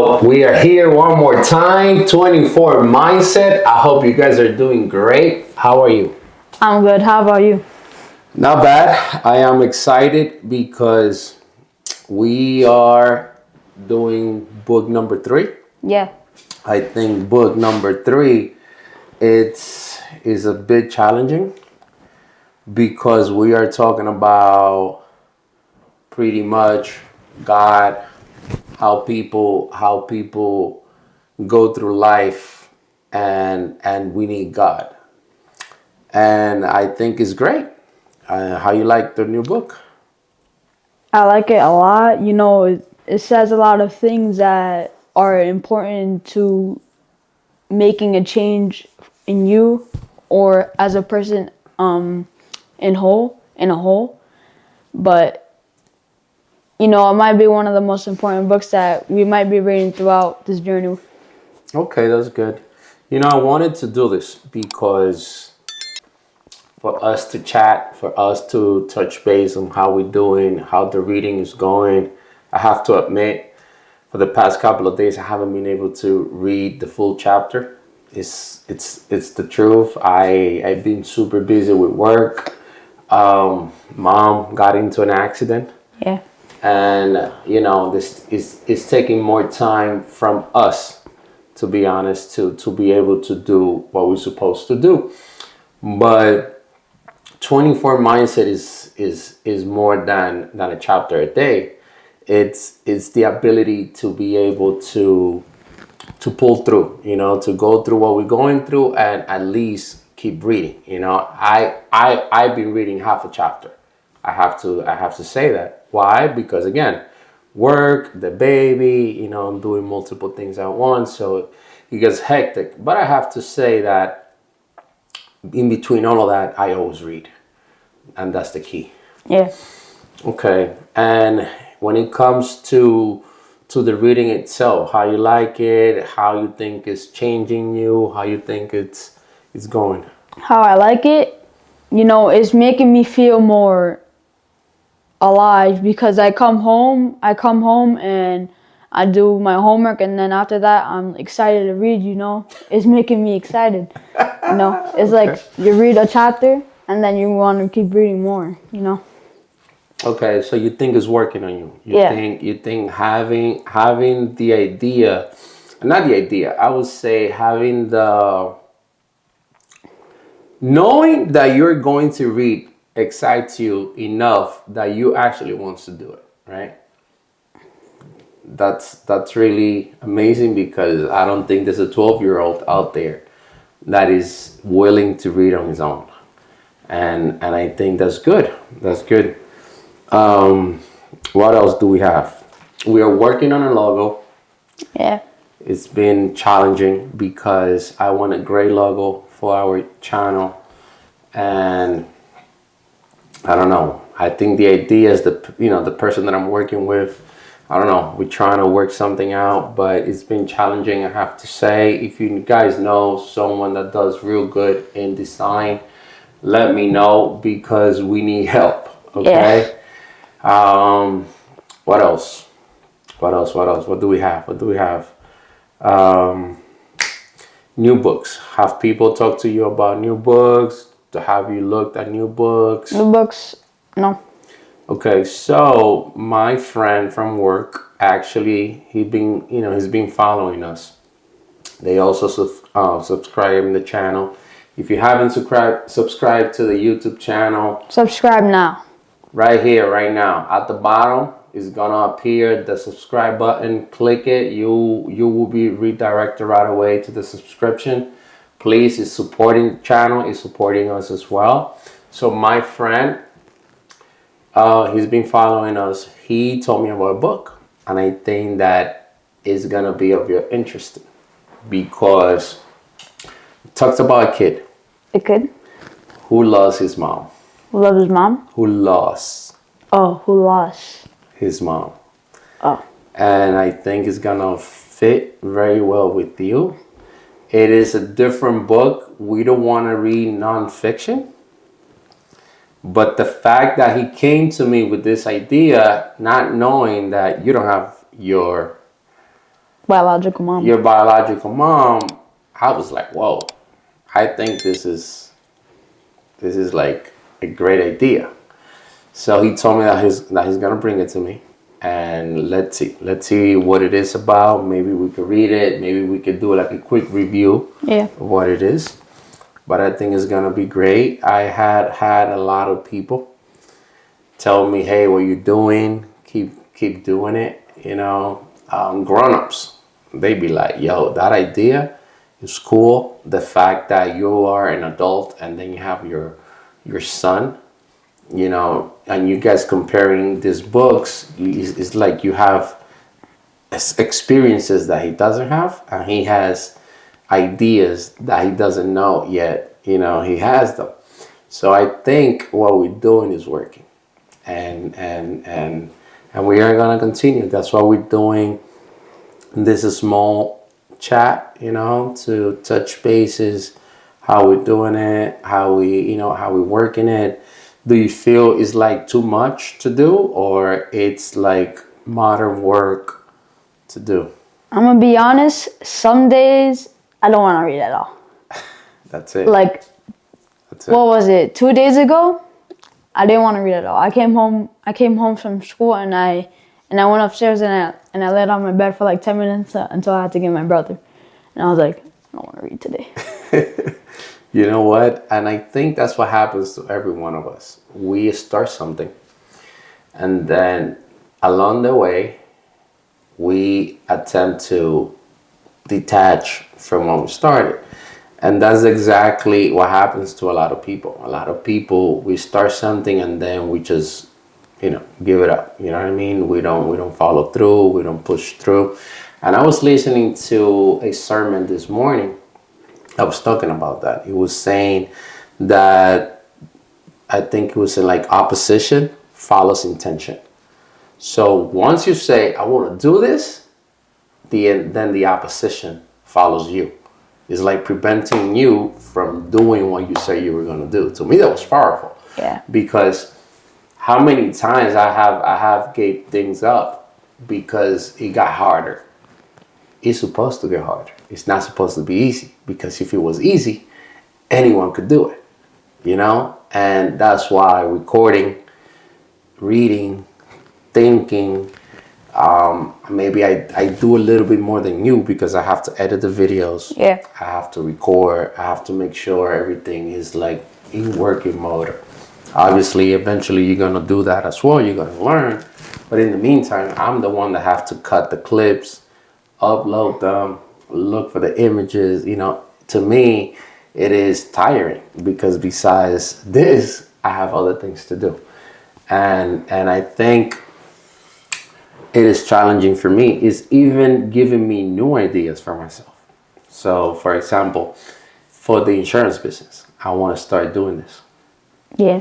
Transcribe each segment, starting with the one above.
We are here one more time, 24 Mindset. I hope you guys are doing great. How are you? I'm good. How about you? Not bad. I am excited because we are doing book number 3. Yeah. I think book number 3 it's is a bit challenging because we are talking about pretty much God, how people go through life, and we need God. And I think it's great. How you like the new book? I like it a lot. It says a lot of things that are important to making a change in you or as a person in a whole. But it might be one of the most important books that we might be reading throughout this journey. Okay, that's good. I wanted to do this because for us to chat, for us to touch base on how we're doing, how the reading is going. I have to admit, for the past couple of days, I haven't been able to read the full chapter. It's the truth. I've been super busy with work. Mom got into an accident, Yeah. and this is taking more time from us, to be honest, to be able to do what we're supposed to do. But 24 mindset is more than a chapter a day. It's the ability to be able to pull through, to go through what we're going through and at least keep reading. I've been reading half a chapter. I have to say that. Why? Because again, work, the baby, I'm doing multiple things at once, so it gets hectic. But I have to say that in between all of that, I always read, and that's the key. Yeah. Okay, and when it comes to the reading itself, how you like it, how you think it's changing you, how you think it's going. How I like it, it's making me feel more alive because I come home and I do my homework, and then after that I'm excited to read. It's making me excited. It's Okay. like you read a chapter and then you want to keep reading more. Okay, so you think it's working on you. You Yeah. think you think having the idea, not the idea, I would say having the knowing that you're going to read excites you enough that you actually wants to do it, right? That's really amazing because I don't think there's a 12-year-old out there that is willing to read on his own. And I think that's good. That's good. Um, what else do we have? We are working on a logo. Yeah. It's been challenging because I want a great logo for our channel, and I don't know. I think the idea is the person that I'm working with. I don't know. We're trying to work something out, but it's been challenging. I have to say, if you guys know someone that does real good in design, let me know because we need help. Yeah. Okay. What else? What else? What else? What do we have? What do we have? Um, New books. Have people talk to you about new books? Have you looked at new books? The books, no. Okay, so my friend from work actually he's been following us. They also subscribe in the channel. If you haven't subscribed to the YouTube channel, Subscribe now. right here, right now, at the bottom is gonna appear the subscribe button. Click it. You will be redirected right away to the subscription. Please, it's supporting the channel. It's supporting us as well. So my friend, he's been following us. He told me about a book, and I think that is gonna be of your interest because it talks about a kid A kid who lost his mom. who loves his mom. Who lost Oh, who lost? his mom. Oh. And I think it's gonna fit very well with you. It is a different book. We don't want to read nonfiction, but the fact that he came to me with this idea, not knowing that you don't have biological mom. your biological mom, I was like, whoa, I think this is like a great idea. So he told me that he's gonna bring it to me, and let's see what it is about. Maybe we could read it. Maybe we could do like a quick review Yeah. of what it is. But I think it's gonna be great. I had a lot of people tell me, "Hey, what you doing? Keep doing it." Grown-ups, they be like, "Yo, that idea is cool. The fact that you are an adult and then you have your son, and you guys comparing these books, it's like you have experiences that he doesn't have, and he has ideas that he doesn't know yet. He has them. So I think what we're doing is working, and we are gonna continue. That's why we're doing this small chat, to touch bases, how we're doing it, how we working it. Do you feel it's like too much to do, or it's like modern work to do? I'm gonna be honest. Some days I don't want to read at all. That's it. Like, That's it. what was it? 2 days ago, I didn't want to read at all. I came home from school and I went upstairs and I laid on my bed for like 10 minutes until I had to get my brother. And I was like, I don't want to read today. You know what? And I think that's what happens to every one of us. We start something, and then along the way, we attempt to detach from what we started. And that's exactly what happens to a lot of people. A lot of people, we start something and then we just, give it up. You know what I mean? We don't follow through. We don't push through. And I was listening to a sermon this morning. I was talking about that. He was saying that, I think it was in like opposition follows intention. So once you say, I want to do this, then the opposition follows you. It's like preventing you from doing what you say you were going to do. To me, that was powerful. Yeah. Because how many times I have gave things up because it got harder. It's supposed to get harder. It's not supposed to be easy, because if it was easy, anyone could do it, And that's why recording, reading, thinking, maybe I do a little bit more than you, because I have to edit the videos. Yeah. I have to record. I have to make sure everything is like in working mode. Obviously, eventually you're going to do that as well. You're going to learn. But in the meantime, I'm the one that have to cut the clips, upload them, look for the images. To me, it is tiring, because besides this, I have other things to do. And I think it is challenging for me. It's even giving me new ideas for myself. So, for example, for the insurance business, I want to start doing this. Yeah.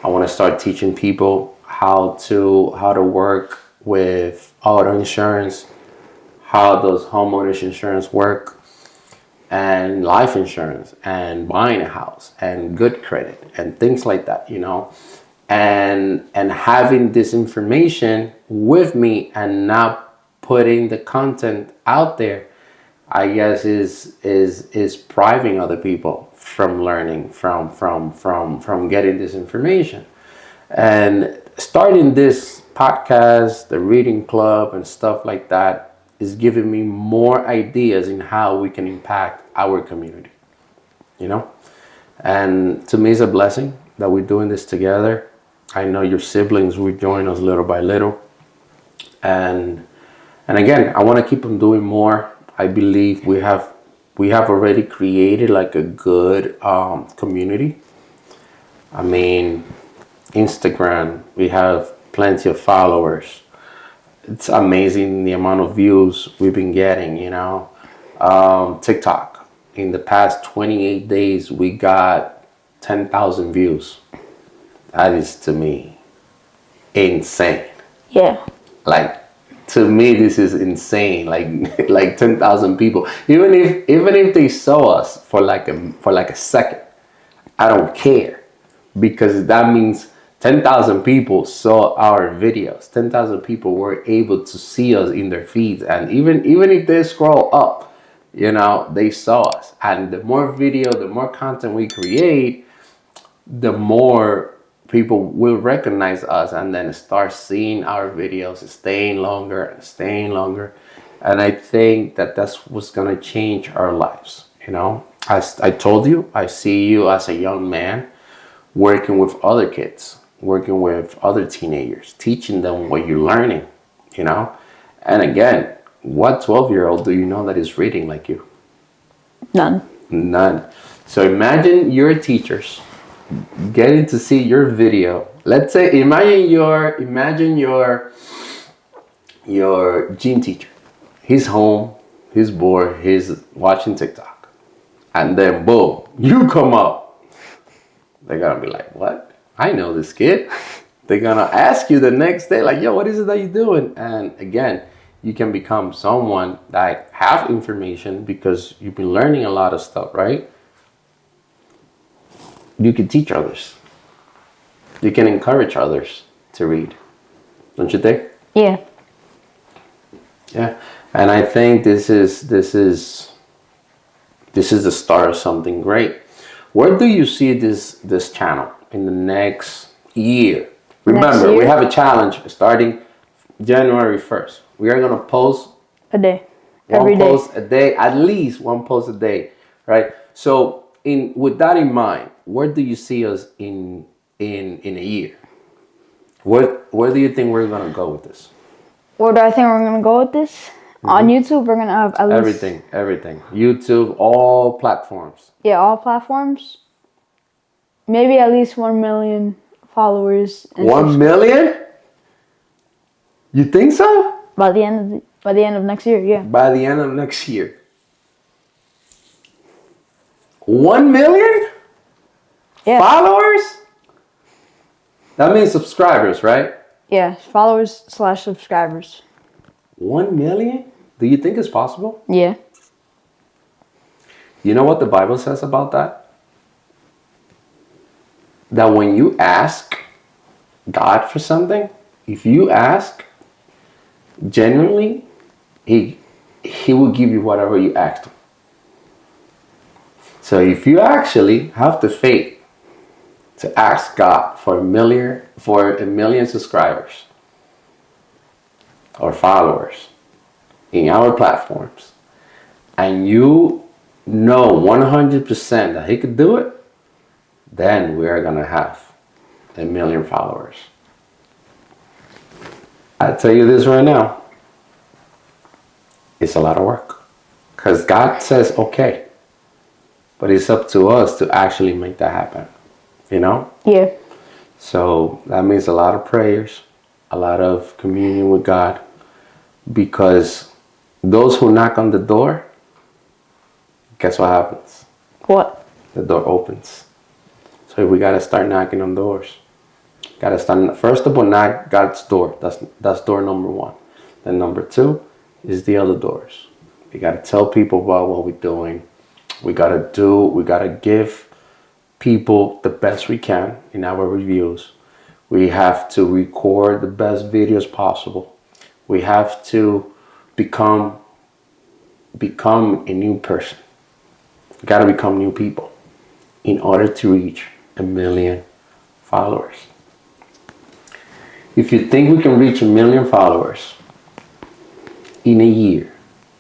I want to start teaching people how to work with auto insurance, how does homeowners insurance work, and life insurance, and buying a house, and good credit, and things like that, and having this information with me and not putting the content out there, I guess is priving other people from learning, from getting this information. And starting this podcast, the reading club and stuff like that, is giving me more ideas in how we can impact our community, And to me, it's a blessing that we're doing this together. I know your siblings will join us little by little. And again, I want to keep on doing more. I believe we have already created like a good community. I mean, Instagram, we have plenty of followers. It's amazing the amount of views we've been getting, TikTok, in the past 28 days, we got 10,000 views. That is, to me, insane. Yeah. Like, to me, this is insane. Like 10,000 people. Even if they saw us for like a second, I don't care, because that means 10,000 people saw our videos. 10,000 people were able to see us in their feeds. And even if they scroll up, they saw us. And the more video, the more content we create, the more people will recognize us and then start seeing our videos, staying longer and staying longer. And I think that that's what's going to change our lives. As I told you, I see you as a young man working with other kids, working with other teenagers, teaching them what you're learning, And again, what 12-year-old do you know that is reading like you? None. So imagine your teachers getting to see your video. Let's say, imagine your gym teacher. He's home, he's bored, he's watching TikTok. And then boom, you come up. They're gonna be like, what? I know this kid. They're gonna ask you the next day, like, yo, what is it that you're doing? And again, you can become someone that have information because you've been learning a lot of stuff, right? You can teach others. You can encourage others to read. Don't you think? Yeah. Yeah. And I think this is the start of something great. Where do you see this channel in the next year? Remember, we have a challenge starting January 1st. We are going to post a day. One post a day, at least one post a day, right? So with that in mind, where do you see us in a year? Where do you think we're going to go with this? Where do I think we're going to go with this? On YouTube, we're going to have at least... Everything. YouTube, all platforms. Yeah, all platforms. Maybe at least 1 million followers. 1 million? You think so? By the end of next year, yeah. By the end of next year. 1 million? Yeah. Followers? That means subscribers, right? Yeah, followers/subscribers. 1 million? Do you think it's possible? Yeah. You know what the Bible says about that? That when you ask God for something, if you ask genuinely, He will give you whatever you asked Him. So if you actually have the faith to ask God for a million subscribers or followers in our platforms, and you know 100% that He could do it, then we are going to have 1 million followers. I tell you this right now, it's a lot of work. Because God says, okay. But it's up to us to actually make that happen. Yeah. So that means a lot of prayers, a lot of communion with God. Because those who knock on the door, guess what happens? What? The door opens. So we got to start knocking on doors. Got to start, first of all, knock God's door. That's door number 1. Then number 2 is the other doors. We got to tell people about what we're doing. We got to give people the best we can in our reviews. We have to record the best videos possible. We have to become a new person. We got to become new people in order to reach 1 million followers. If you think we can reach 1 million followers in a year,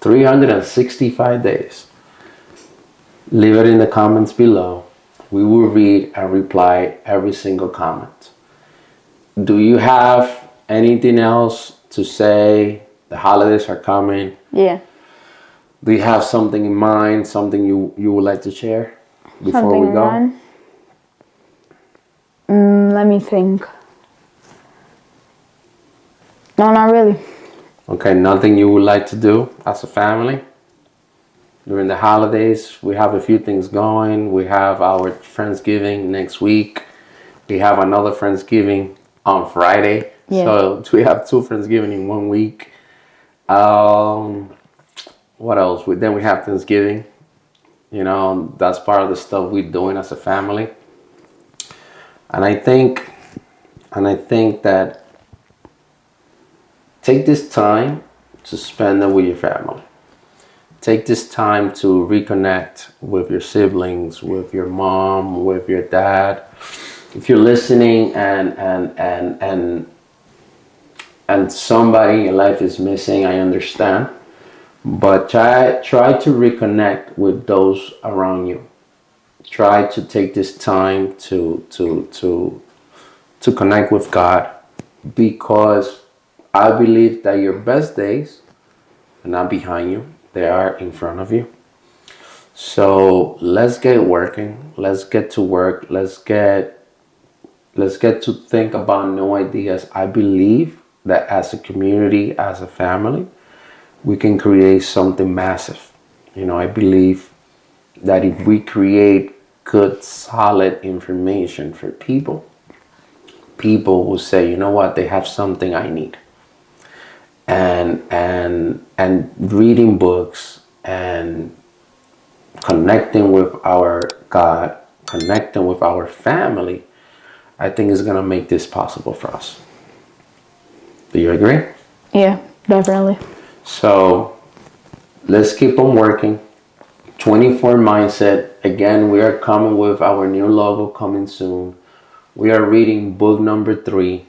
365 days, leave it in the comments below. We will read and reply every single comment. Do you have anything else to say? The holidays are coming. Yeah. Do you have something in mind, something you would like to share before we go? Let me think. No, not really. Okay, nothing you would like to do as a family? During the holidays, we have a few things going. We have our Friendsgiving next week. We have another Friendsgiving on Friday. Yeah. So we have 2 Friendsgiving in 1 week. What else? Then we have Thanksgiving. That's part of the stuff we're doing as a family. And I think And I think that take this time to spend it with your family. Take this time to reconnect with your siblings, with your mom, with your dad. If you're listening and somebody in your life is missing, I understand. But try to reconnect with those around you. Try to take this time to connect with God, because I believe that your best days are not behind you, they are in front of you. So let's get working. Let's get to work. Let's get to think about new ideas. I believe that as a community, as a family, we can create something massive. I believe that if we create good, solid information for people, people will say, you know what, they have something I need. And reading books and connecting with our God, connecting with our family, I think is going to make this possible for us. Do you agree? Yeah, definitely. So let's keep on working. 24 Mindset. Again, we are coming with our new logo coming soon. We are reading book number 3.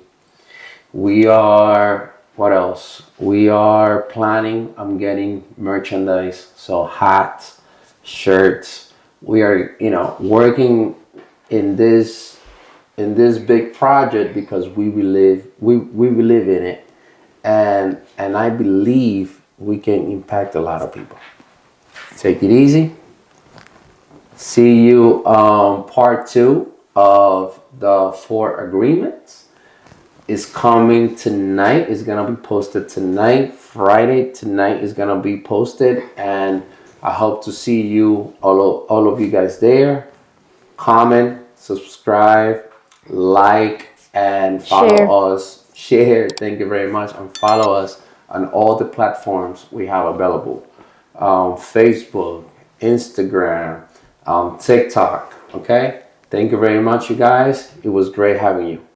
We are, what else? We are planning on getting merchandise. So hats, shirts. We are, working in this big project because we believe in it, and I believe we can impact a lot of people. Take it easy. See you part 2 of the 4 agreements is coming tonight. It's gonna be posted tonight. Friday tonight is gonna be posted, and I hope to see you all of you guys there. Comment, subscribe, like, and follow us. Share. Thank you very much, and follow us on all the platforms we have available: Facebook, Instagram, TikTok. Okay. Thank you very much, you guys. It was great having you.